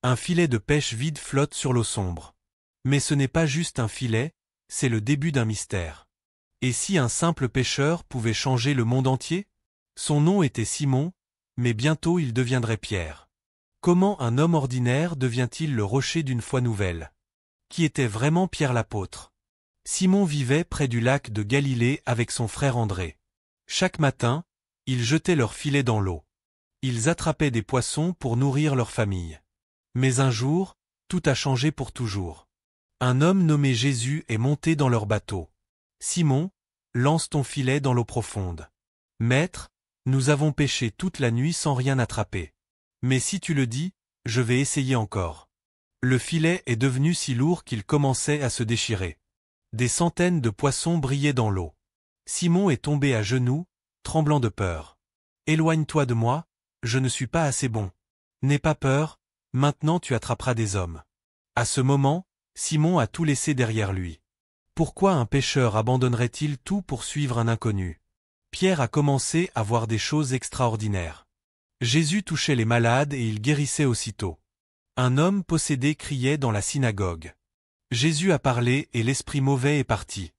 Un filet de pêche vide flotte sur l'eau sombre. Mais ce n'est pas juste un filet, c'est le début d'un mystère. Et si un simple pêcheur pouvait changer le monde entier? Son nom était Simon, mais bientôt il deviendrait Pierre. Comment un homme ordinaire devient-il le rocher d'une foi nouvelle? Qui était vraiment Pierre l'apôtre? Simon vivait près du lac de Galilée avec son frère André. Chaque matin, ils jetaient leurs filets dans l'eau. Ils attrapaient des poissons pour nourrir leur famille. Mais un jour, tout a changé pour toujours. Un homme nommé Jésus est monté dans leur bateau. Simon, lance ton filet dans l'eau profonde. Maître, nous avons pêché toute la nuit sans rien attraper. Mais si tu le dis, je vais essayer encore. Le filet est devenu si lourd qu'il commençait à se déchirer. Des centaines de poissons brillaient dans l'eau. Simon est tombé à genoux, tremblant de peur. Éloigne-toi de moi, je ne suis pas assez bon. N'aie pas peur, maintenant tu attraperas des hommes. À ce moment, Simon a tout laissé derrière lui. Pourquoi un pêcheur abandonnerait-il tout pour suivre un inconnu? Pierre a commencé à voir des choses extraordinaires. Jésus touchait les malades et il guérissait aussitôt. Un homme possédé criait dans la synagogue. Jésus a parlé et l'esprit mauvais est parti.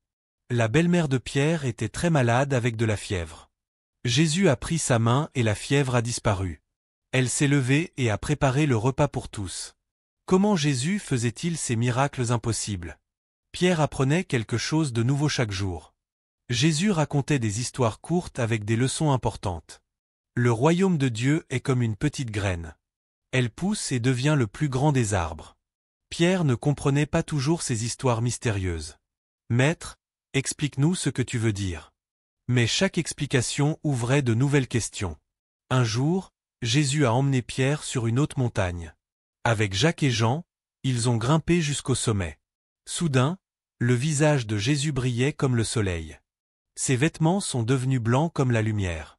La belle-mère de Pierre était très malade avec de la fièvre. Jésus a pris sa main et la fièvre a disparu. Elle s'est levée et a préparé le repas pour tous. Comment Jésus faisait-il ces miracles impossibles? Pierre apprenait quelque chose de nouveau chaque jour. Jésus racontait des histoires courtes avec des leçons importantes. Le royaume de Dieu est comme une petite graine. Elle pousse et devient le plus grand des arbres. Pierre ne comprenait pas toujours ces histoires mystérieuses. Maître, explique-nous ce que tu veux dire. Mais chaque explication ouvrait de nouvelles questions. Un jour, Jésus a emmené Pierre sur une haute montagne. Avec Jacques et Jean, ils ont grimpé jusqu'au sommet. Soudain, le visage de Jésus brillait comme le soleil. Ses vêtements sont devenus blancs comme la lumière.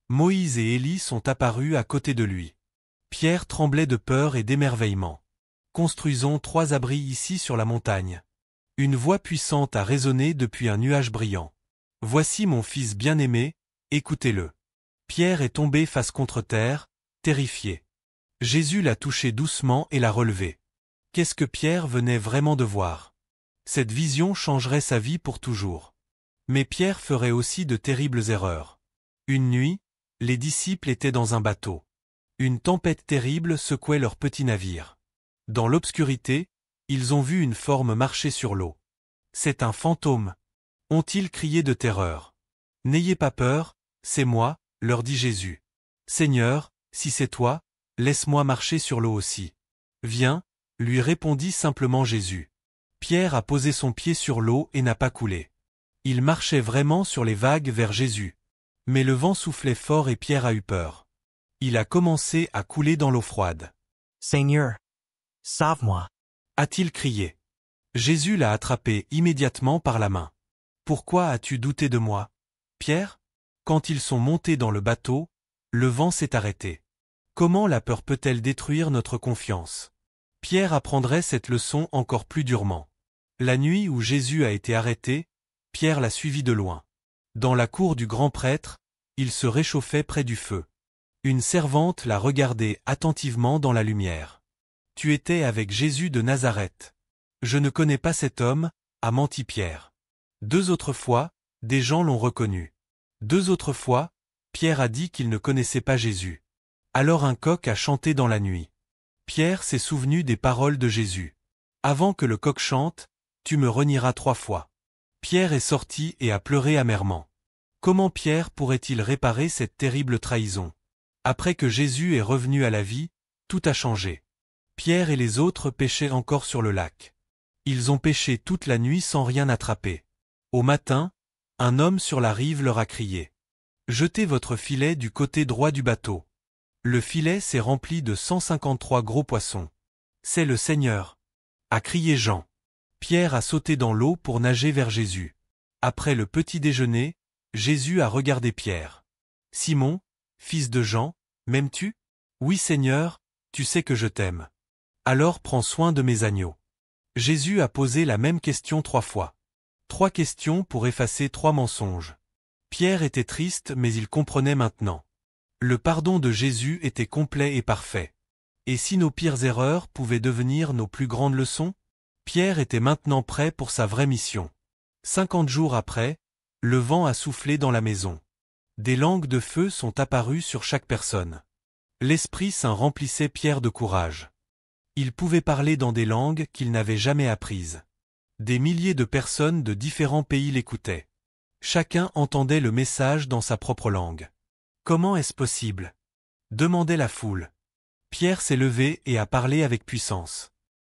Moïse et Élie sont apparus à côté de lui. Pierre tremblait de peur et d'émerveillement. Construisons 3 abris ici sur la montagne. Une voix puissante a résonné depuis un nuage brillant. Voici mon fils bien-aimé, écoutez-le. Pierre est tombé face contre terre, terrifié. Jésus l'a touché doucement et l'a relevé. Qu'est-ce que Pierre venait vraiment de voir? Cette vision changerait sa vie pour toujours. Mais Pierre ferait aussi de terribles erreurs. Une nuit, les disciples étaient dans un bateau. Une tempête terrible secouait leur petit navire. Dans l'obscurité, ils ont vu une forme marcher sur l'eau. C'est un fantôme, ont-ils crié de terreur. N'ayez pas peur, c'est moi, leur dit Jésus. Seigneur, si c'est toi, laisse-moi marcher sur l'eau aussi. Viens, lui répondit simplement Jésus. Pierre a posé son pied sur l'eau et n'a pas coulé. Il marchait vraiment sur les vagues vers Jésus. Mais le vent soufflait fort et Pierre a eu peur. Il a commencé à couler dans l'eau froide. Seigneur, sauve-moi. A-t-il crié. Jésus l'a attrapé immédiatement par la main. Pourquoi as-tu douté de moi, Pierre? Quand ils sont montés dans le bateau, le vent s'est arrêté. Comment la peur peut-elle détruire notre confiance? Pierre apprendrait cette leçon encore plus durement. La nuit où Jésus a été arrêté, Pierre l'a suivi de loin. Dans la cour du grand prêtre, il se réchauffait près du feu. Une servante l'a regardé attentivement dans la lumière. Tu étais avec Jésus de Nazareth. Je ne connais pas cet homme, a menti Pierre. 2 autres fois, des gens l'ont reconnu. 2 autres fois, Pierre a dit qu'il ne connaissait pas Jésus. Alors un coq a chanté dans la nuit. Pierre s'est souvenu des paroles de Jésus. Avant que le coq chante, tu me renieras 3 fois. Pierre est sorti et a pleuré amèrement. Comment Pierre pourrait-il réparer cette terrible trahison? Après que Jésus est revenu à la vie, tout a changé. Pierre et les autres pêchaient encore sur le lac. Ils ont pêché toute la nuit sans rien attraper. Au matin, un homme sur la rive leur a crié. Jetez votre filet du côté droit du bateau. Le filet s'est rempli de 153 gros poissons. C'est le Seigneur, a crié Jean. Pierre a sauté dans l'eau pour nager vers Jésus. Après le petit déjeuner, Jésus a regardé Pierre. Simon, fils de Jean, m'aimes-tu? Oui Seigneur, tu sais que je t'aime. Alors prends soin de mes agneaux. Jésus a posé la même question 3 fois. 3 questions pour effacer 3 mensonges. Pierre était triste mais il comprenait maintenant. Le pardon de Jésus était complet et parfait. Et si nos pires erreurs pouvaient devenir nos plus grandes leçons? Pierre était maintenant prêt pour sa vraie mission. 50 jours après, le vent a soufflé dans la maison. Des langues de feu sont apparues sur chaque personne. L'Esprit Saint remplissait Pierre de courage. Il pouvait parler dans des langues qu'il n'avait jamais apprises. Des milliers de personnes de différents pays l'écoutaient. Chacun entendait le message dans sa propre langue. Comment est-ce possible? Demandait la foule. Pierre s'est levé et a parlé avec puissance.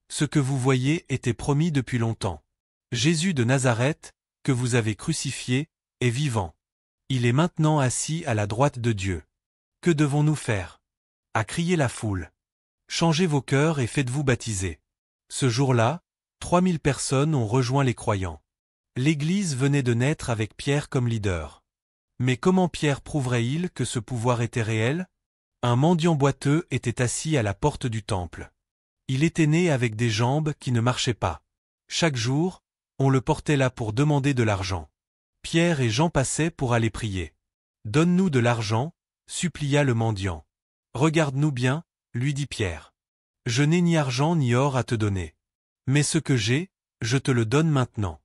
Ce que vous voyez était promis depuis longtemps. Jésus de Nazareth, que vous avez crucifié, est vivant. Il est maintenant assis à la droite de Dieu. Que devons-nous faire? A crié la foule. Changez vos cœurs et faites-vous baptiser. Ce jour-là, 3000 personnes ont rejoint les croyants. L'Église venait de naître avec Pierre comme leader. Mais comment Pierre prouverait-il que ce pouvoir était réel? Un mendiant boiteux était assis à la porte du temple. Il était né avec des jambes qui ne marchaient pas. Chaque jour, on le portait là pour demander de l'argent. Pierre et Jean passaient pour aller prier. « Donne-nous de l'argent » supplia le mendiant. « Regarde-nous bien » lui dit Pierre. « Je n'ai ni argent ni or à te donner. Mais ce que j'ai, je te le donne maintenant.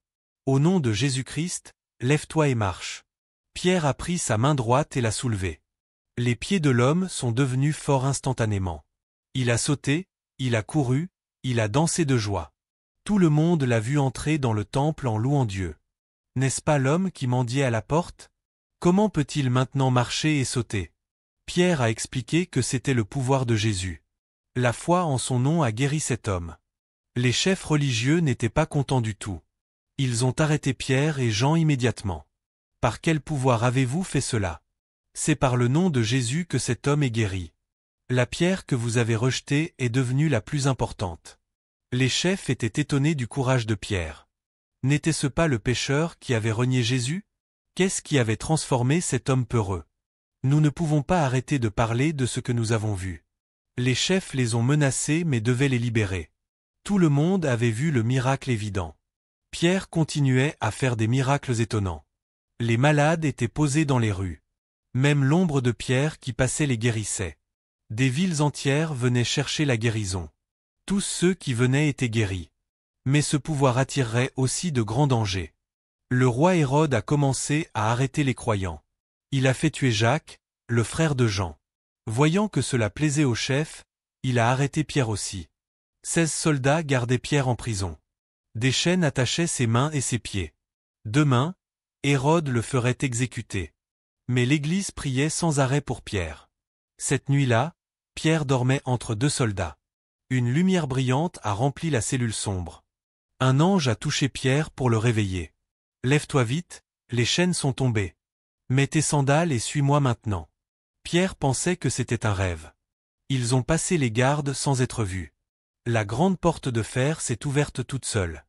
Au nom de Jésus-Christ, lève-toi et marche. » Pierre a pris sa main droite et l'a soulevée. Les pieds de l'homme sont devenus forts instantanément. Il a sauté, il a couru, il a dansé de joie. Tout le monde l'a vu entrer dans le temple en louant Dieu. N'est-ce pas l'homme qui mendiait à la porte? Comment peut-il maintenant marcher et sauter? Pierre a expliqué que c'était le pouvoir de Jésus. La foi en son nom a guéri cet homme. Les chefs religieux n'étaient pas contents du tout. Ils ont arrêté Pierre et Jean immédiatement. Par quel pouvoir avez-vous fait cela? C'est par le nom de Jésus que cet homme est guéri. La pierre que vous avez rejetée est devenue la plus importante. Les chefs étaient étonnés du courage de Pierre. N'était-ce pas le pécheur qui avait renié Jésus? Qu'est-ce qui avait transformé cet homme peureux? Nous ne pouvons pas arrêter de parler de ce que nous avons vu. Les chefs les ont menacés mais devaient les libérer. Tout le monde avait vu le miracle évident. Pierre continuait à faire des miracles étonnants. Les malades étaient posés dans les rues. Même l'ombre de Pierre qui passait les guérissait. Des villes entières venaient chercher la guérison. Tous ceux qui venaient étaient guéris. Mais ce pouvoir attirerait aussi de grands dangers. Le roi Hérode a commencé à arrêter les croyants. Il a fait tuer Jacques, le frère de Jean. Voyant que cela plaisait au chef, il a arrêté Pierre aussi. 16 soldats gardaient Pierre en prison. Des chaînes attachaient ses mains et ses pieds. Demain, Hérode le ferait exécuter. Mais l'Église priait sans arrêt pour Pierre. Cette nuit-là, Pierre dormait entre deux soldats. Une lumière brillante a rempli la cellule sombre. Un ange a touché Pierre pour le réveiller. « Lève-toi vite, les chaînes sont tombées. Mets tes sandales et suis-moi maintenant. » Pierre pensait que c'était un rêve. Ils ont passé les gardes sans être vus. La grande porte de fer s'est ouverte toute seule.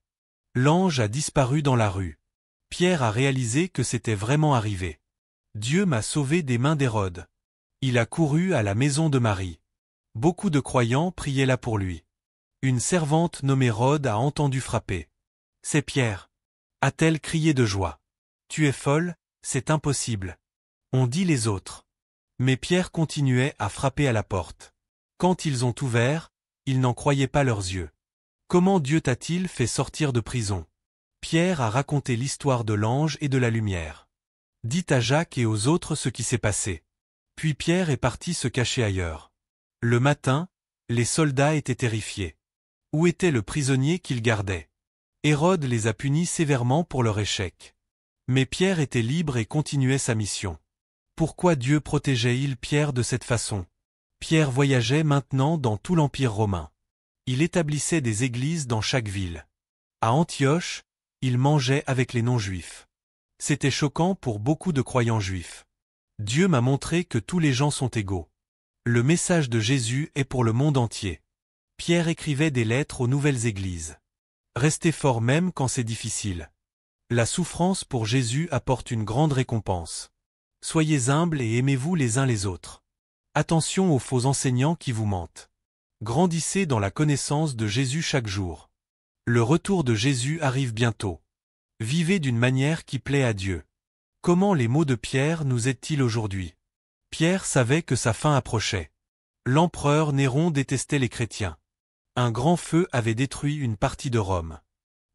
L'ange a disparu dans la rue. Pierre a réalisé que c'était vraiment arrivé. Dieu m'a sauvé des mains d'Hérode. Il a couru à la maison de Marie. Beaucoup de croyants priaient là pour lui. Une servante nommée Rhoda a entendu frapper. « C'est Pierre !» a-t-elle crié de joie. « Tu es folle, c'est impossible. » ont dit les autres. Mais Pierre continuait à frapper à la porte. Quand ils ont ouvert, ils n'en croyaient pas leurs yeux. Comment Dieu t'a-t-il fait sortir de prison? Pierre a raconté l'histoire de l'ange et de la lumière. Dites à Jacques et aux autres ce qui s'est passé. Puis Pierre est parti se cacher ailleurs. Le matin, les soldats étaient terrifiés. Où était le prisonnier qu'ils gardaient? Hérode les a punis sévèrement pour leur échec. Mais Pierre était libre et continuait sa mission. Pourquoi Dieu protégeait-il Pierre de cette façon? Pierre voyageait maintenant dans tout l'Empire romain. Il établissait des églises dans chaque ville. À Antioche, il mangeait avec les non-juifs. C'était choquant pour beaucoup de croyants juifs. Dieu m'a montré que tous les gens sont égaux. Le message de Jésus est pour le monde entier. Pierre écrivait des lettres aux nouvelles églises. Restez fort même quand c'est difficile. La souffrance pour Jésus apporte une grande récompense. Soyez humbles et aimez-vous les uns les autres. Attention aux faux enseignants qui vous mentent. Grandissez dans la connaissance de Jésus chaque jour. Le retour de Jésus arrive bientôt. Vivez d'une manière qui plaît à Dieu. Comment les mots de Pierre nous aident-ils aujourd'hui? Pierre savait que sa fin approchait. L'empereur Néron détestait les chrétiens. Un grand feu avait détruit une partie de Rome.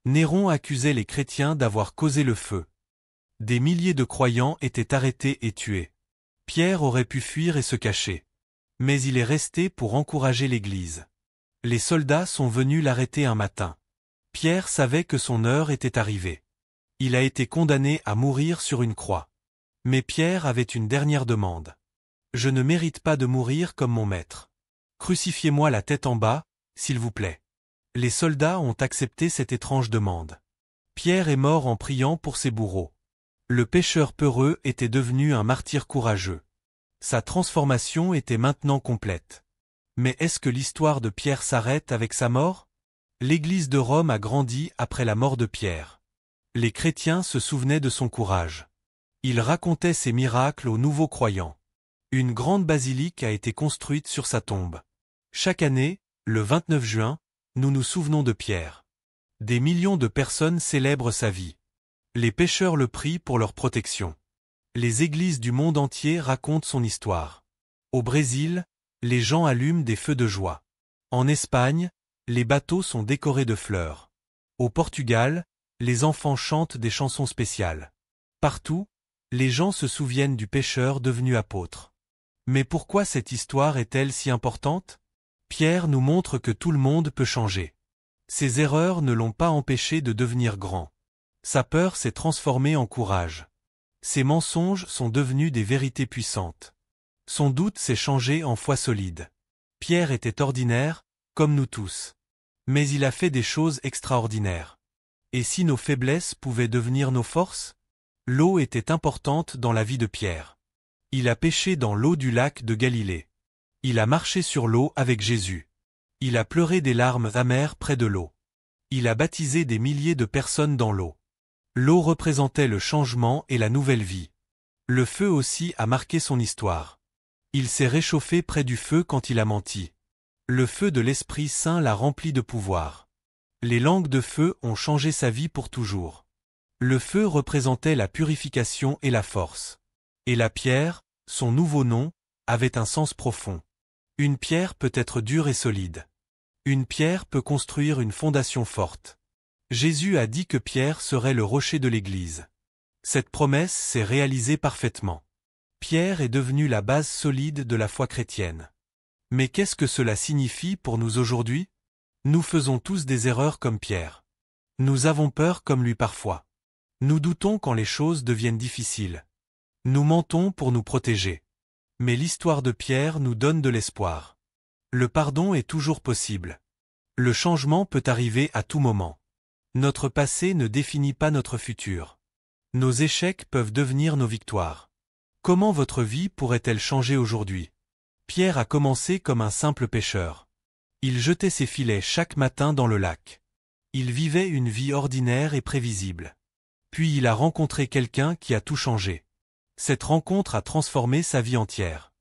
Néron accusait les chrétiens d'avoir causé le feu. Des milliers de croyants étaient arrêtés et tués. Pierre aurait pu fuir et se cacher. Mais il est resté pour encourager l'Église. Les soldats sont venus l'arrêter un matin. Pierre savait que son heure était arrivée. Il a été condamné à mourir sur une croix. Mais Pierre avait une dernière demande. Je ne mérite pas de mourir comme mon maître. Crucifiez-moi la tête en bas, s'il vous plaît. Les soldats ont accepté cette étrange demande. Pierre est mort en priant pour ses bourreaux. Le pécheur peureux était devenu un martyr courageux. Sa transformation était maintenant complète. Mais est-ce que l'histoire de Pierre s'arrête avec sa mort? L'Église de Rome a grandi après la mort de Pierre. Les chrétiens se souvenaient de son courage. Ils racontaient ses miracles aux nouveaux croyants. Une grande basilique a été construite sur sa tombe. Chaque année, le 29 juin, nous nous souvenons de Pierre. Des millions de personnes célèbrent sa vie. Les pécheurs le prient pour leur protection. Les églises du monde entier racontent son histoire. Au Brésil, les gens allument des feux de joie. En Espagne, les bateaux sont décorés de fleurs. Au Portugal, les enfants chantent des chansons spéciales. Partout, les gens se souviennent du pécheur devenu apôtre. Mais pourquoi cette histoire est-elle si importante? Pierre nous montre que tout le monde peut changer. Ses erreurs ne l'ont pas empêché de devenir grand. Sa peur s'est transformée en courage. Ses mensonges sont devenus des vérités puissantes. Son doute s'est changé en foi solide. Pierre était ordinaire, comme nous tous. Mais il a fait des choses extraordinaires. Et si nos faiblesses pouvaient devenir nos forces? L'eau était importante dans la vie de Pierre. Il a pêché dans l'eau du lac de Galilée. Il a marché sur l'eau avec Jésus. Il a pleuré des larmes amères près de l'eau. Il a baptisé des milliers de personnes dans l'eau. L'eau représentait le changement et la nouvelle vie. Le feu aussi a marqué son histoire. Il s'est réchauffé près du feu quand il a menti. Le feu de l'Esprit Saint l'a rempli de pouvoir. Les langues de feu ont changé sa vie pour toujours. Le feu représentait la purification et la force. Et la pierre, son nouveau nom, avait un sens profond. Une pierre peut être dure et solide. Une pierre peut construire une fondation forte. Jésus a dit que Pierre serait le rocher de l'Église. Cette promesse s'est réalisée parfaitement. Pierre est devenu la base solide de la foi chrétienne. Mais qu'est-ce que cela signifie pour nous aujourd'hui? Nous faisons tous des erreurs comme Pierre. Nous avons peur comme lui parfois. Nous doutons quand les choses deviennent difficiles. Nous mentons pour nous protéger. Mais l'histoire de Pierre nous donne de l'espoir. Le pardon est toujours possible. Le changement peut arriver à tout moment. Notre passé ne définit pas notre futur. Nos échecs peuvent devenir nos victoires. Comment votre vie pourrait-elle changer aujourd'hui? Pierre a commencé comme un simple pêcheur. Il jetait ses filets chaque matin dans le lac. Il vivait une vie ordinaire et prévisible. Puis il a rencontré quelqu'un qui a tout changé. Cette rencontre a transformé sa vie entière.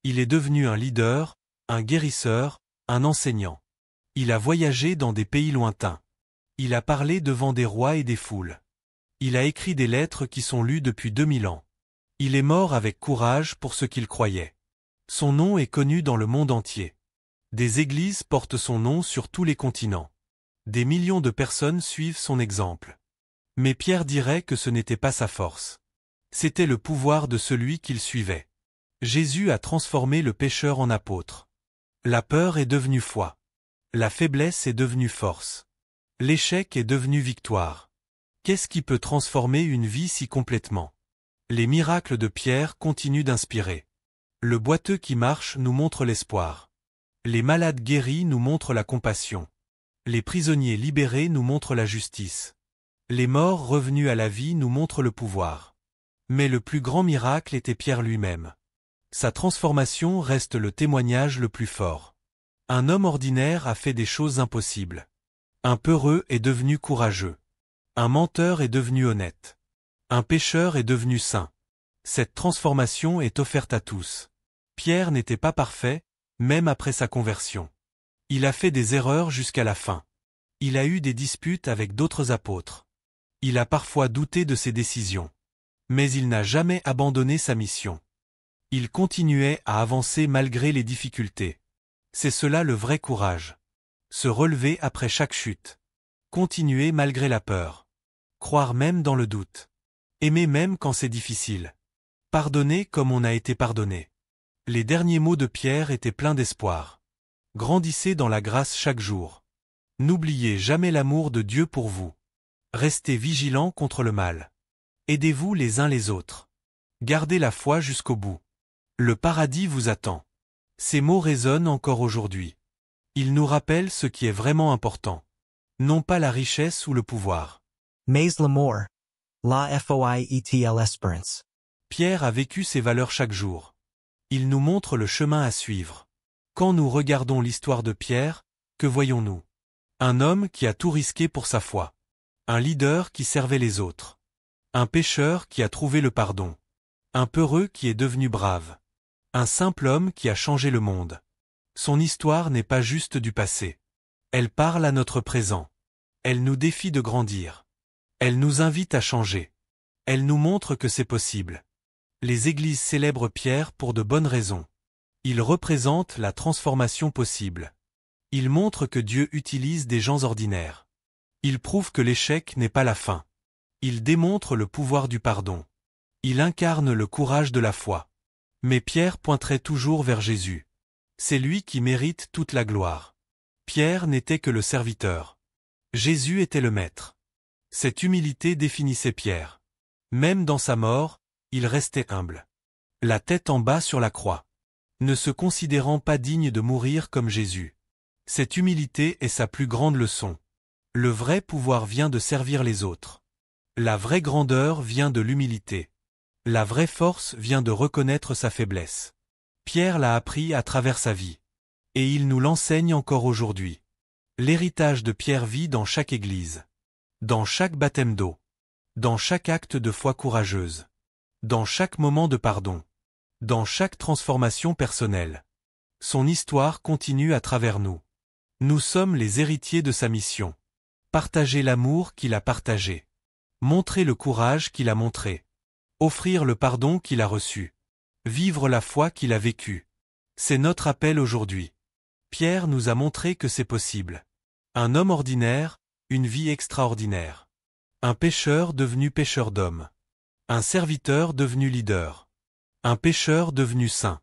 Il est devenu un leader, un guérisseur, un enseignant. Il a voyagé dans des pays lointains. Il a parlé devant des rois et des foules. Il a écrit des lettres qui sont lues depuis 2000 ans. Il est mort avec courage pour ce qu'il croyait. Son nom est connu dans le monde entier. Des églises portent son nom sur tous les continents. Des millions de personnes suivent son exemple. Mais Pierre dirait que ce n'était pas sa force. C'était le pouvoir de celui qu'il suivait. Jésus a transformé le pécheur en apôtre. La peur est devenue foi. La faiblesse est devenue force. L'échec est devenu victoire. Qu'est-ce qui peut transformer une vie si complètement? Les miracles de Pierre continuent d'inspirer. Le boiteux qui marche nous montre l'espoir. Les malades guéris nous montrent la compassion. Les prisonniers libérés nous montrent la justice. Les morts revenus à la vie nous montrent le pouvoir. Mais le plus grand miracle était Pierre lui-même. Sa transformation reste le témoignage le plus fort. Un homme ordinaire a fait des choses impossibles. Un peureux est devenu courageux. Un menteur est devenu honnête. Un pécheur est devenu saint. Cette transformation est offerte à tous. Pierre n'était pas parfait, même après sa conversion. Il a fait des erreurs jusqu'à la fin. Il a eu des disputes avec d'autres apôtres. Il a parfois douté de ses décisions. Mais il n'a jamais abandonné sa mission. Il continuait à avancer malgré les difficultés. C'est cela le vrai courage. Se relever après chaque chute. Continuer malgré la peur. Croire même dans le doute. Aimer même quand c'est difficile. Pardonner comme on a été pardonné. Les derniers mots de Pierre étaient pleins d'espoir. Grandissez dans la grâce chaque jour. N'oubliez jamais l'amour de Dieu pour vous. Restez vigilants contre le mal. Aidez-vous les uns les autres. Gardez la foi jusqu'au bout. Le paradis vous attend. Ces mots résonnent encore aujourd'hui. Ils nous rappellent ce qui est vraiment important. Non pas la richesse ou le pouvoir. Mais l'amour. La foi et l'espérance. Pierre a vécu ces valeurs chaque jour. Il nous montre le chemin à suivre. Quand nous regardons l'histoire de Pierre, que voyons-nous? Un homme qui a tout risqué pour sa foi. Un leader qui servait les autres. Un pécheur qui a trouvé le pardon. Un peureux qui est devenu brave. Un simple homme qui a changé le monde. Son histoire n'est pas juste du passé. Elle parle à notre présent. Elle nous défie de grandir. Elle nous invite à changer. Elle nous montre que c'est possible. Les églises célèbrent Pierre pour de bonnes raisons. Il représente la transformation possible. Il montre que Dieu utilise des gens ordinaires. Il prouve que l'échec n'est pas la fin. Il démontre le pouvoir du pardon. Il incarne le courage de la foi. Mais Pierre pointerait toujours vers Jésus. C'est lui qui mérite toute la gloire. Pierre n'était que le serviteur. Jésus était le maître. Cette humilité définissait Pierre. Même dans sa mort, il restait humble. La tête en bas sur la croix. Ne se considérant pas digne de mourir comme Jésus. Cette humilité est sa plus grande leçon. Le vrai pouvoir vient de servir les autres. La vraie grandeur vient de l'humilité. La vraie force vient de reconnaître sa faiblesse. Pierre l'a appris à travers sa vie. Et il nous l'enseigne encore aujourd'hui. L'héritage de Pierre vit dans chaque église. Dans chaque baptême d'eau. Dans chaque acte de foi courageuse. Dans chaque moment de pardon. Dans chaque transformation personnelle. Son histoire continue à travers nous. Nous sommes les héritiers de sa mission. Partager l'amour qu'il a partagé. Montrer le courage qu'il a montré. Offrir le pardon qu'il a reçu. Vivre la foi qu'il a vécue. C'est notre appel aujourd'hui. Pierre nous a montré que c'est possible. Un homme ordinaire, une vie extraordinaire. Un pécheur devenu pécheur d'hommes. Un serviteur devenu leader. Un pécheur devenu saint.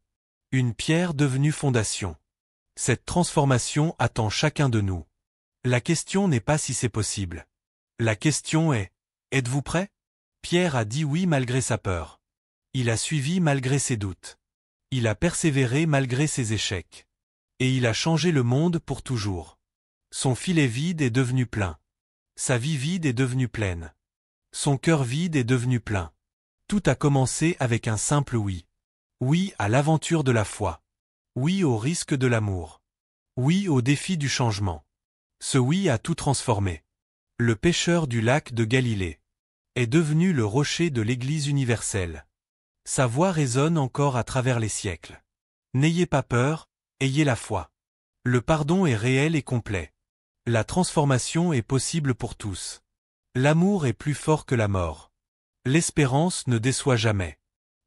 Une pierre devenue fondation. Cette transformation attend chacun de nous. La question n'est pas si c'est possible. La question est, êtes-vous prêt? Pierre a dit oui malgré sa peur. Il a suivi malgré ses doutes. Il a persévéré malgré ses échecs. Et il a changé le monde pour toujours. Son filet vide est devenu plein. Sa vie vide est devenue pleine. Son cœur vide est devenu plein. Tout a commencé avec un simple oui. Oui à l'aventure de la foi. Oui au risque de l'amour. Oui au défi du changement. Ce oui a tout transformé. Le pêcheur du lac de Galilée est devenu le rocher de l'Église universelle. Sa voix résonne encore à travers les siècles. N'ayez pas peur, ayez la foi. Le pardon est réel et complet. La transformation est possible pour tous. L'amour est plus fort que la mort. L'espérance ne déçoit jamais.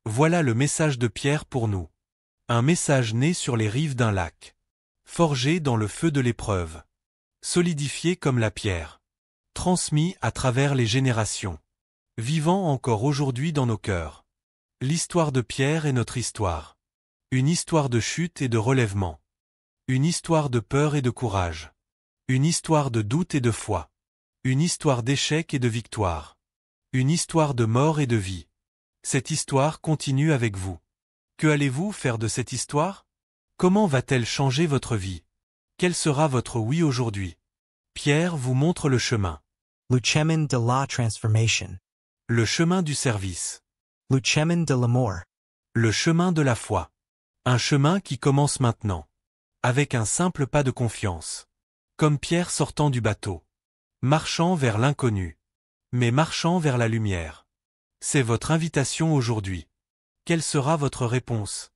Voilà le message de Pierre pour nous. Un message né sur les rives d'un lac. Forgé dans le feu de l'épreuve. Solidifié comme la pierre. Transmis à travers les générations. Vivant encore aujourd'hui dans nos cœurs. L'histoire de Pierre est notre histoire. Une histoire de chute et de relèvement. Une histoire de peur et de courage. Une histoire de doute et de foi. Une histoire d'échec et de victoire. Une histoire de mort et de vie. Cette histoire continue avec vous. Que allez-vous faire de cette histoire? Comment va-t-elle changer votre vie? Quel sera votre oui aujourd'hui? Pierre vous montre le chemin. Le chemin de la transformation. Le chemin du service. Le chemin de l'amour. Le chemin de la foi. Un chemin qui commence maintenant. Avec un simple pas de confiance. Comme Pierre sortant du bateau. Marchant vers l'inconnu. Mais marchant vers la lumière. C'est votre invitation aujourd'hui. Quelle sera votre réponse?